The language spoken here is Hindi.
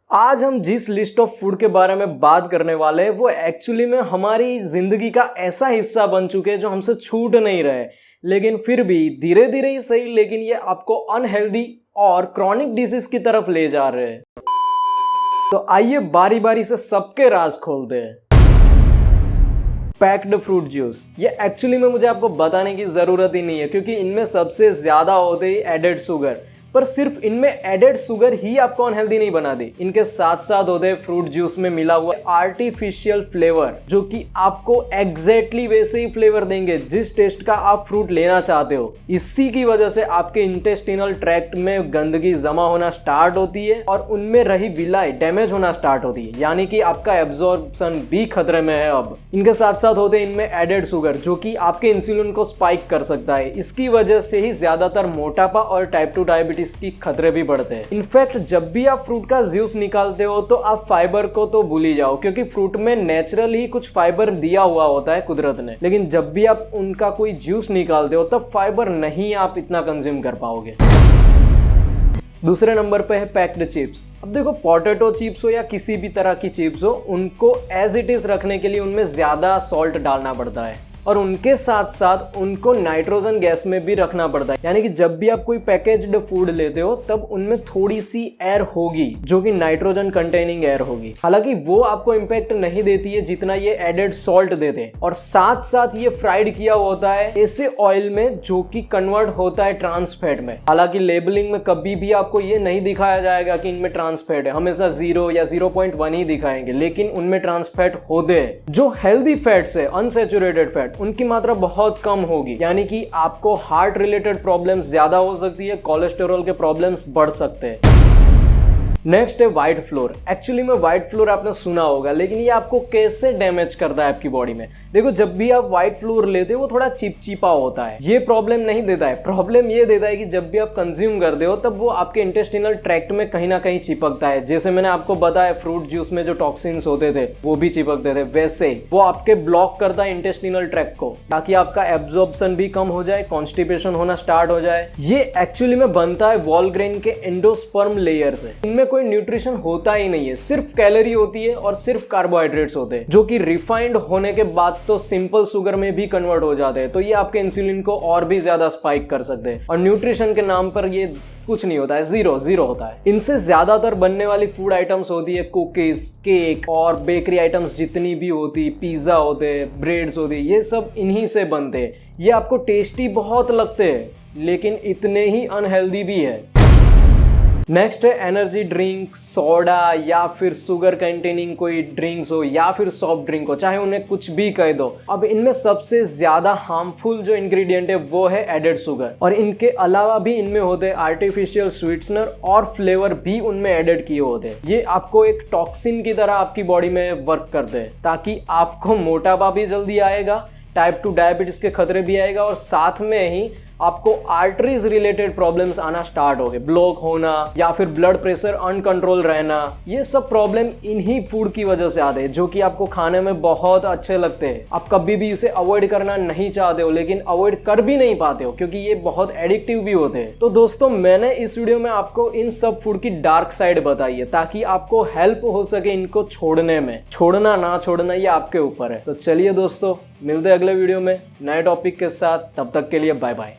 आज हम जिस लिस्ट ऑफ फूड के बारे में बात करने वाले हैं वो एक्चुअली में हमारी जिंदगी का ऐसा हिस्सा बन चुके हैं जो हमसे छूट नहीं रहे, लेकिन फिर भी धीरे धीरे ही सही, लेकिन ये आपको अनहेल्दी और क्रॉनिक डिजीज की तरफ ले जा रहे हैं। तो आइए बारी बारी से सबके राज खोलते हैं। पैक्ड फ्रूट जूस, ये एक्चुअली में मुझे आपको बताने की जरूरत ही नहीं है क्योंकि इनमें सबसे ज्यादा होते ही एडेड शुगर। पर सिर्फ इनमें एडेड शुगर ही आपको अनहेल्दी नहीं बनाती, इनके साथ साथ होते फ्रूट जूस में मिला हुआ आर्टिफिशियल फ्लेवर जो कि आपको एग्जैक्टली वैसे ही फ्लेवर देंगे जिस टेस्ट का आप फ्रूट लेना चाहते हो। इसी की वजह से आपके इंटेस्टिनल ट्रैक्ट में गंदगी जमा होना स्टार्ट होती है और उनमें रही विलाई डैमेज होना स्टार्ट होती है, यानी कि आपका एब्जॉर्प्शन भी खतरे में है। अब इनके साथ साथ होते इनमें एडेड शुगर जो कि आपके इंसुलिन को स्पाइक कर सकता है। इसकी वजह से ही ज्यादातर मोटापा और टाइप 2 डायबिटीज इसकी खतरे भी बढ़ते हैं। इनफैक्ट जब भी आप फ्रूट का जूस निकालते हो तो आप फाइबर को तो भूल ही जाओ क्योंकि फ्रूट में नेचुरल ही कुछ फाइबर दिया हुआ होता है कुदरत ने, लेकिन जब भी आप उनका कोई जूस निकालते हो तब फाइबर नहीं आप इतना कंज्यूम कर पाओगे। दूसरे नंबर पे है पैक्ड चिप्स। अब देखो, पोटैटो चिप्स हो या किसी भी तरह की चिप्स हो, उनको एज इट इज रखने के लिए उनमें ज्यादा सॉल्ट डालना पड़ता है और उनके साथ साथ उनको नाइट्रोजन गैस में भी रखना पड़ता है, यानी कि जब भी आप कोई पैकेज्ड फूड लेते हो तब उनमें थोड़ी सी एयर होगी जो कि नाइट्रोजन कंटेनिंग एयर होगी। हालांकि वो आपको इंपैक्ट नहीं देती है जितना ये एडेड सॉल्ट देते हैं। और साथ साथ ये फ्राइड किया होता है ऐसे ऑयल में जो कि कन्वर्ट होता है ट्रांस फैट में। हालांकि लेबलिंग में कभी भी आपको ये नहीं दिखाया जाएगा कि इनमें ट्रांस फैट है, हमेशा 0 या 0.1 ही दिखाएंगे, लेकिन उनमें ट्रांस फैट होते हैं। जो हेल्दी फैट्स है, अनसैचुरेटेड फैट, उनकी मात्रा बहुत कम होगी, यानी कि आपको हार्ट रिलेटेड प्रॉब्लम्स ज्यादा हो सकती है, कोलेस्टेरॉल के प्रॉब्लम्स बढ़ सकते हैं। नेक्स्ट है व्हाइट फ्लोर। एक्चुअली में व्हाइट फ्लोर आपने सुना होगा, लेकिन ये आपको कैसे डैमेज करता है आपकी बॉडी में। देखो, जब भी आप व्हाइट फ्लोर लेते हो वो थोड़ा चिपचिपा होता है, ये प्रॉब्लम नहीं देता है। प्रॉब्लम ये देता है कि जब भी आप कंज्यूम करते हो तब वो आपके इंटेस्टिनल ट्रैक्ट में कहीं ना कहीं चिपकता है। जैसे मैंने आपको बताया फ्रूट जूस में जो टॉक्सिन्स होते थे वो भी चिपकते थे, वैसे वो आपके ब्लॉक करता है इंटेस्टिनल ट्रैक्ट को, ताकि आपका एब्जॉर्प्शन भी कम हो जाए, कॉन्स्टिपेशन होना स्टार्ट हो जाए। ये एक्चुअली में बनता है वॉल ग्रेन के एंडोस्पर्म लेयर से। इनमें कोई न्यूट्रिशन होता ही नहीं है, सिर्फ कैलोरी होती है और सिर्फ कार्बोहाइड्रेट्स होते हैं जो कि रिफाइंड होने के बाद तो सिंपल शुगर में भी कन्वर्ट हो जाते हैं। तो ये आपके इंसुलिन को और भी ज्यादा स्पाइक कर सकते हैं और न्यूट्रिशन के नाम पर ये कुछ नहीं होता है, जीरो होता है। इनसे ज्यादातर बनने वाली फूड आइटम्स होती है कुकीज, केक और बेकरी आइटम्स जितनी भी होती, पिज्जा होते, ब्रेड्स होती, ये सब इन्हीं से बनते हैं। ये आपको टेस्टी बहुत लगते हैं लेकिन इतने ही अनहेल्दी भी है। नेक्स्ट है एनर्जी ड्रिंक, सोडा या फिर शुगर कंटेनिंग कोई ड्रिंक्स हो या फिर सॉफ्ट ड्रिंक हो, चाहे उन्हें कुछ भी कह दो। अब इनमें सबसे ज्यादा हार्मफुल जो इंग्रेडिएंट है वो है एडेड शुगर, और इनके अलावा भी इनमें होते हैं आर्टिफिशियल स्वीटनर और फ्लेवर भी उनमें एडेड किए होते हैं। ये आपको एक टॉक्सिन की तरह आपकी बॉडी में वर्क करते हैं, ताकि आपको मोटापा भी जल्दी आएगा, टाइप 2 डायबिटीज के खतरे भी आएगा और साथ में ही आपको आर्टरीज रिलेटेड प्रॉब्लम्स आना स्टार्ट हो गए, ब्लॉक होना या फिर ब्लड प्रेशर अनकंट्रोल रहना। ये सब प्रॉब्लम इन्हीं फूड की वजह से आते हैं जो कि आपको खाने में बहुत अच्छे लगते हैं। आप कभी भी इसे अवॉइड करना नहीं चाहते हो, लेकिन अवॉइड कर भी नहीं पाते हो क्योंकि ये बहुत एडिक्टिव भी होते हैं। तो दोस्तों, मैंने इस वीडियो में आपको इन सब फूड की डार्क साइड बताई है ताकि आपको हेल्प हो सके इनको छोड़ने में। छोड़ना ना छोड़ना ये आपके ऊपर है। तो चलिए दोस्तों, मिलते हैं अगले वीडियो में नए टॉपिक के साथ। तब तक के लिए बाय बाय।